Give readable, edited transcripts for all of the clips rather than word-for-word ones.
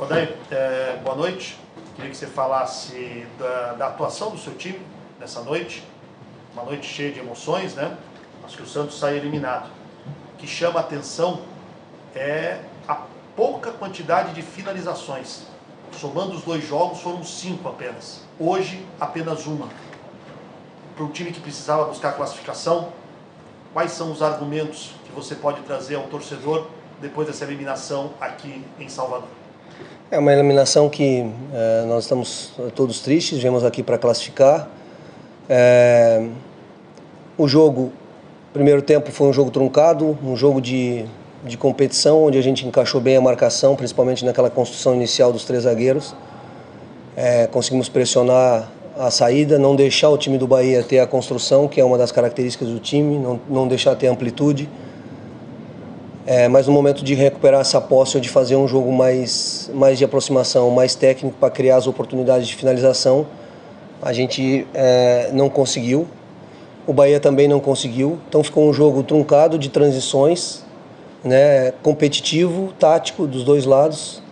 Odair, boa noite. Queria que você falasse da atuação do seu time nessa noite. Uma noite cheia de emoções, né? Acho que o Santos sai eliminado. O que chama a atenção é a pouca quantidade de finalizações. Somando os 2 jogos, foram 5 apenas. Hoje, apenas uma. Para o time que precisava buscar a classificação, quais são os argumentos que você pode trazer ao torcedor depois dessa eliminação aqui em Salvador? É uma eliminação que nós estamos todos tristes, viemos aqui para classificar. O jogo, primeiro tempo foi um jogo truncado, um jogo de competição, onde a gente encaixou bem a marcação, principalmente naquela construção inicial dos 3 zagueiros. Conseguimos pressionar a saída, não deixar o time do Bahia ter a construção, que é uma das características do time, não deixar ter amplitude. Mas no momento de recuperar essa posse ou de fazer um jogo mais de aproximação, mais técnico para criar as oportunidades de finalização, a gente não conseguiu. O Bahia também não conseguiu. Então ficou um jogo truncado de transições, né, competitivo, tático dos 2 lados,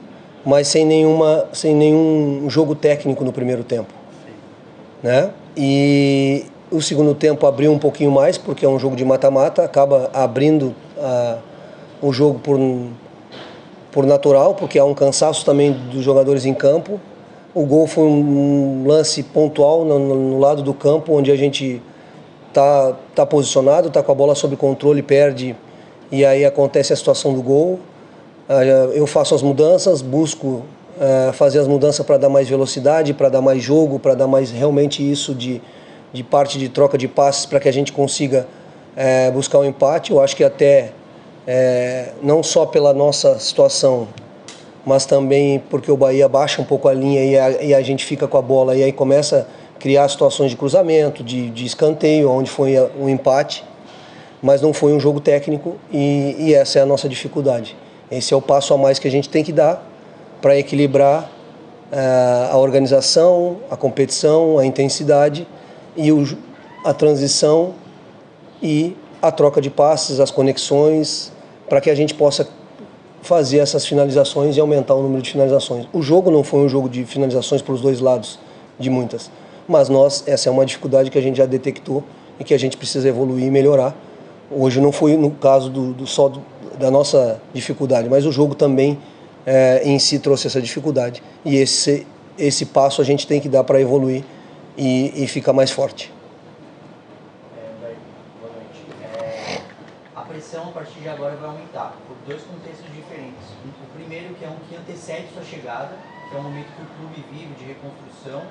mas sem nenhum jogo técnico no primeiro tempo, né? E o segundo tempo abriu um pouquinho mais, porque é um jogo de mata-mata, acaba abrindo o jogo por natural, porque há um cansaço também dos jogadores em campo. O gol foi um lance pontual no lado do campo, onde a gente tá posicionado, está com a bola sob controle, perde, e aí acontece a situação do gol. Eu faço as mudanças, busco fazer as mudanças para dar mais velocidade, para dar mais jogo, para dar mais realmente isso de parte de troca de passes, para que a gente consiga buscar um empate. Eu acho que até não só pela nossa situação, mas também porque o Bahia baixa um pouco a linha e a gente fica com a bola e aí começa a criar situações de cruzamento, de escanteio, onde foi um empate, mas não foi um jogo técnico e essa é a nossa dificuldade. Esse é o passo a mais que a gente tem que dar para equilibrar a organização, a competição, a intensidade e a transição e a troca de passes, as conexões, para que a gente possa fazer essas finalizações e aumentar o número de finalizações. O jogo não foi um jogo de finalizações para os 2 lados, de muitas, mas essa é uma dificuldade que a gente já detectou e que a gente precisa evoluir e melhorar. Hoje não foi no caso só da nossa dificuldade, mas o jogo também em si trouxe essa dificuldade. E esse passo a gente tem que dar para evoluir e ficar mais forte. Boa noite. A pressão a partir de agora vai aumentar por 2 contextos diferentes. O primeiro, que é um que antecede sua chegada, que é um momento que o clube vive de reconstrução,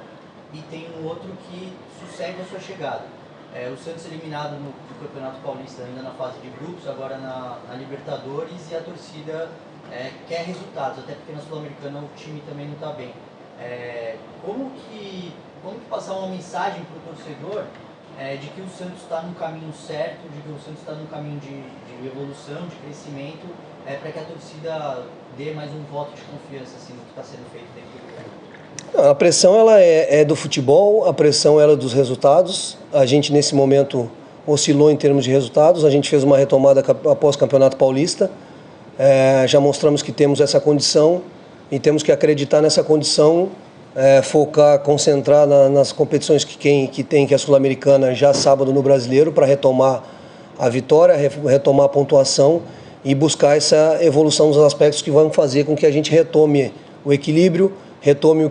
e tem um outro que sucede a sua chegada. O Santos eliminado no Campeonato Paulista, ainda na fase de grupos, agora na Libertadores, e a torcida quer resultados, até porque na Sul-Americana o time também não está bem. Como que passar uma mensagem para o torcedor de que o Santos está no caminho certo, de que o Santos está no caminho de evolução, de crescimento, para que a torcida dê mais um voto de confiança assim, no que está sendo feito dentro do campo? A pressão ela é do futebol, a pressão ela é dos resultados. A gente nesse momento oscilou em termos de resultados, a gente fez uma retomada após o Campeonato Paulista, já mostramos que temos essa condição e temos que acreditar nessa condição, focar, concentrar nas competições que tem, que é a Sul-Americana, já sábado no Brasileiro, para retomar a vitória, retomar a pontuação e buscar essa evolução dos aspectos que vão fazer com que a gente retome o equilíbrio, retome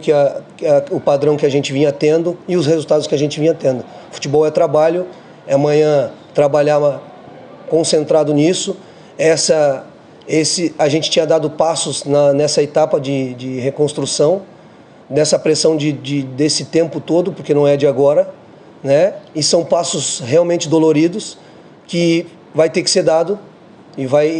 o padrão que a gente vinha tendo e os resultados que a gente vinha tendo. Futebol é trabalho, amanhã trabalhar concentrado nisso. A gente tinha dado passos nessa etapa de reconstrução, nessa pressão desse tempo todo, porque não é de agora, né? E são passos realmente doloridos que vai ter que ser dado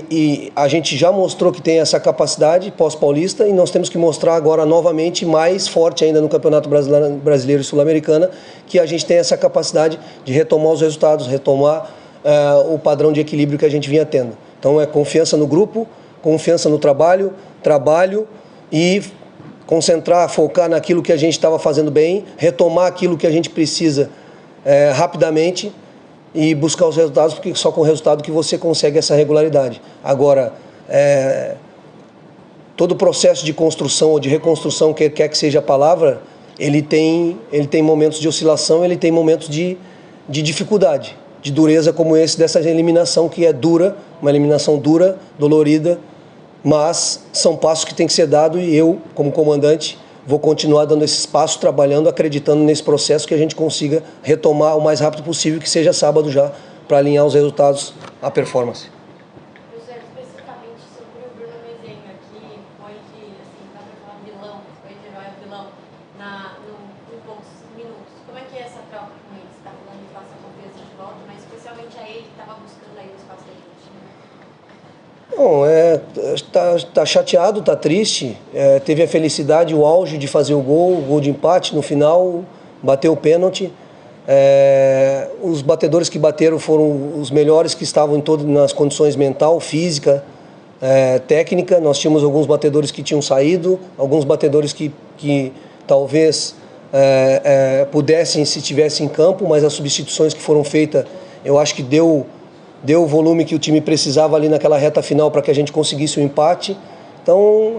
e a gente já mostrou que tem essa capacidade pós-paulista e nós temos que mostrar agora novamente mais forte ainda no Campeonato Brasileiro e Sul-Americana que a gente tem essa capacidade de retomar os resultados, retomar o padrão de equilíbrio que a gente vinha tendo. Então é confiança no grupo, confiança no trabalho e concentrar, focar naquilo que a gente estava fazendo bem, retomar aquilo que a gente precisa rapidamente e buscar os resultados, porque só com o resultado que você consegue essa regularidade. Agora, todo processo de construção ou de reconstrução, quer que seja a palavra, ele tem momentos de oscilação, ele tem momentos de dificuldade, de dureza como esse dessa eliminação que é dura, uma eliminação dura, dolorida, mas são passos que têm que ser dados e eu, como comandante, vou continuar dando esses passos, trabalhando, acreditando nesse processo que a gente consiga retomar o mais rápido possível, que seja sábado já, para alinhar os resultados à performance. José, especificamente sobre o Bruno Mezenga, que foi de, assim, dá para falar vilão, foi de herói a vilão em poucos minutos. Como é que é essa troca com ele? Você está falando de passar a confiança de volta, mas especialmente a ele que estava buscando aí o espaço dele no time. Bom, tá chateado, tá triste, teve a felicidade, o auge de fazer o gol de empate no final, bateu o pênalti. Os batedores que bateram foram os melhores que estavam em todas nas condições mental, física, técnica. Nós tínhamos alguns batedores que tinham saído, alguns batedores que talvez pudessem se tivessem em campo, mas as substituições que foram feitas, eu acho que deu o volume que o time precisava ali naquela reta final para que a gente conseguisse o empate. Então,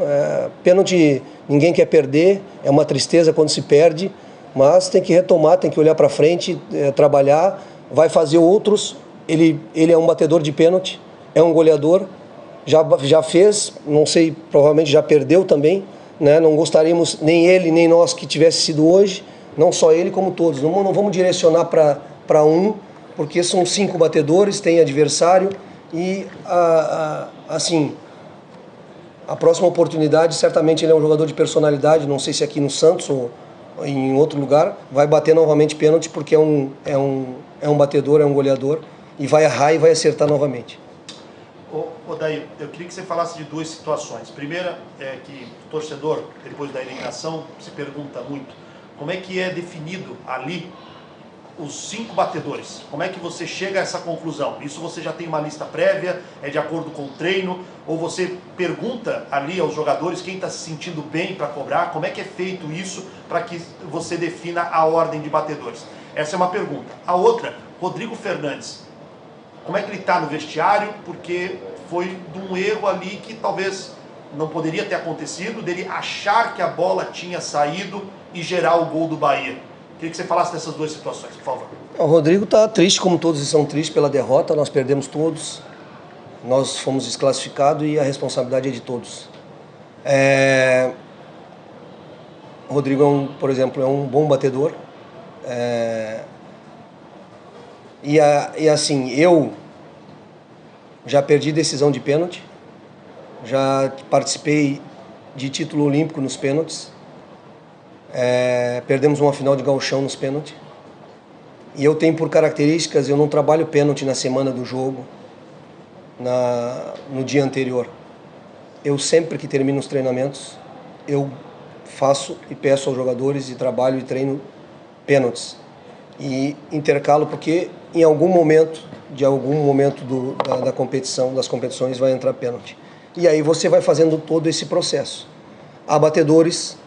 pênalti ninguém quer perder, é uma tristeza quando se perde, mas tem que retomar, tem que olhar para frente, trabalhar, vai fazer outros. Ele é um batedor de pênalti, é um goleador, já fez, não sei, provavelmente já perdeu também, né? Não gostaríamos, nem ele, nem nós, que tivesse sido hoje, não só ele, como todos. Não vamos direcionar para um, porque são 5 batedores, tem adversário e, assim, a próxima oportunidade, certamente ele é um jogador de personalidade, não sei se aqui no Santos ou em outro lugar, vai bater novamente pênalti porque é um batedor, é um goleador e vai errar e vai acertar novamente. Daí, eu queria que você falasse de 2 situações. Primeira é que o torcedor, depois da eliminação, se pergunta muito como é que é definido ali os 5 batedores. Como é que você chega a essa conclusão? Isso você já tem uma lista prévia, é de acordo com o treino, ou você pergunta ali aos jogadores quem está se sentindo bem para cobrar? Como é que é feito isso para que você defina a ordem de batedores? Essa é uma pergunta. A outra, Rodrigo Fernandes. Como é que ele está no vestiário? Porque foi de um erro ali que talvez não poderia ter acontecido, dele achar que a bola tinha saído e gerar o gol do Bahia. Queria que você falasse dessas 2 situações, por favor. O Rodrigo está triste, como todos são tristes pela derrota, nós perdemos todos, nós fomos desclassificados e a responsabilidade é de todos. O Rodrigo, por exemplo, é um bom batedor. E assim, eu já perdi decisão de pênalti, já participei de título olímpico nos pênaltis, perdemos uma final de gauchão nos pênaltis. E eu tenho por características, eu não trabalho pênalti na semana do jogo, no dia anterior. Eu sempre que termino os treinamentos, eu faço e peço aos jogadores e trabalho e treino pênaltis. E intercalo porque em algum momento da competição, das competições, vai entrar pênalti. E aí você vai fazendo todo esse processo. Há batedores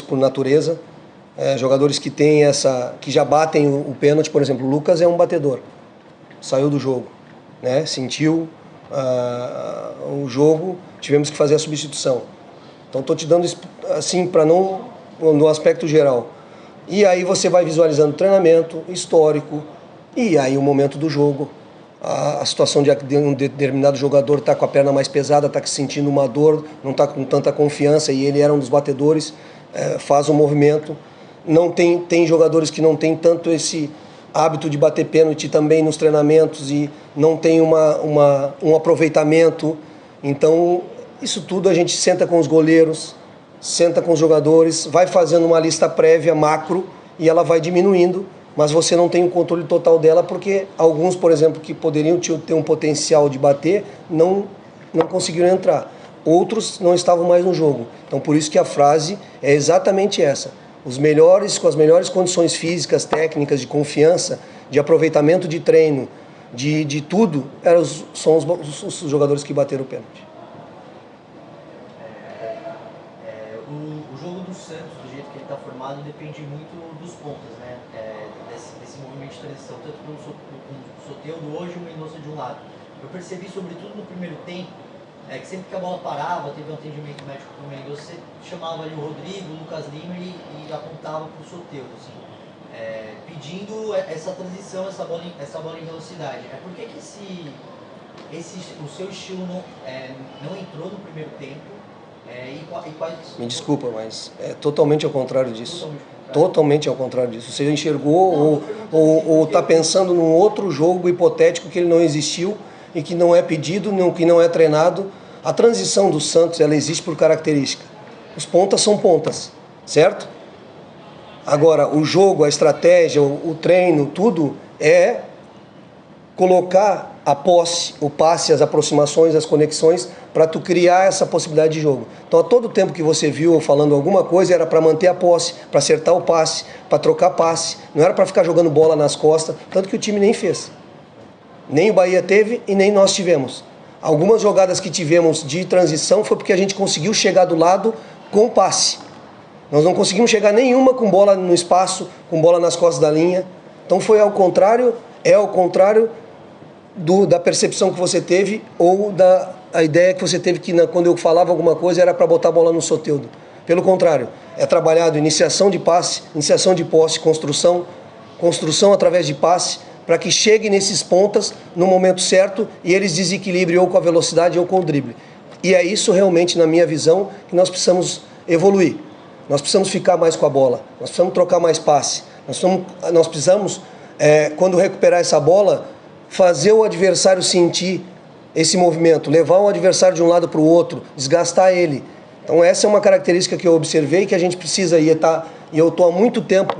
por natureza, jogadores que têm que já batem o pênalti. Por exemplo, o Lucas é um batedor, saiu do jogo, né? Sentiu o jogo, tivemos que fazer a substituição. Então estou te dando assim para não no aspecto geral. E aí você vai visualizando treinamento, histórico, e aí o momento do jogo, a situação de um determinado jogador está com a perna mais pesada, está sentindo uma dor, não está com tanta confiança, e ele era um dos batedores, faz um movimento. Não tem jogadores que não tem tanto esse hábito de bater pênalti também nos treinamentos e não tem um aproveitamento. Então, isso tudo a gente senta com os goleiros, senta com os jogadores, vai fazendo uma lista prévia, macro, e ela vai diminuindo, mas você não tem o controle total dela, porque alguns, por exemplo, que poderiam ter um potencial de bater, não conseguiram entrar. Outros não estavam mais no jogo. Então, por isso que a frase é exatamente essa. Os melhores, com as melhores condições físicas, técnicas, de confiança, de aproveitamento de treino, de tudo, são os jogadores que bateram o pênalti. O jogo do Santos, do jeito que ele está formado, depende muito dos pontas, né? Desse movimento de transição, tanto com o Soteldo hoje e o Mendonça de um lado. Eu percebi, sobretudo no primeiro tempo, que sempre que a bola parava, teve um atendimento médico pro Mendonça, você chamava ali o Rodrigo, o Lucas Lima e apontava pro Soteldo, assim, pedindo essa transição, essa bola em velocidade. Por que o seu estilo não entrou no primeiro tempo? Me desculpa, mas é totalmente ao contrário disso. Totalmente ao contrário disso. Você enxergou ou está pensando num outro jogo hipotético que ele não existiu e que não é pedido, que não é treinado. A transição do Santos, ela existe por característica. Os pontas são pontas, certo? Agora, o jogo, a estratégia, o treino, tudo é colocar a posse, o passe, as aproximações, as conexões, para tu criar essa possibilidade de jogo. Então, a todo tempo que você viu eu falando alguma coisa, era para manter a posse, para acertar o passe, para trocar passe. Não era para ficar jogando bola nas costas, tanto que o time nem fez. Nem o Bahia teve e nem nós tivemos. Algumas jogadas que tivemos de transição foi porque a gente conseguiu chegar do lado com passe. Nós não conseguimos chegar nenhuma com bola no espaço, com bola nas costas da linha. Então foi ao contrário, da percepção que você teve ou da ideia que você teve que quando eu falava alguma coisa era para botar a bola no Soteldo. Pelo contrário, é trabalhado iniciação de passe, iniciação de posse, construção através de passe, para que chegue nesses pontas no momento certo e eles desequilibrem ou com a velocidade ou com o drible. E é isso realmente, na minha visão, que nós precisamos evoluir. Nós precisamos ficar mais com a bola, nós precisamos trocar mais passe, nós precisamos, quando recuperar essa bola, fazer o adversário sentir esse movimento, levar o adversário de um lado para o outro, desgastar ele. Então essa é uma característica que eu observei que a gente precisa e eu estou há muito tempo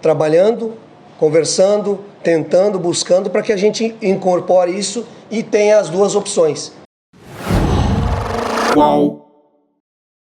trabalhando, conversando, tentando, buscando para que a gente incorpore isso e tenha as duas opções. Qual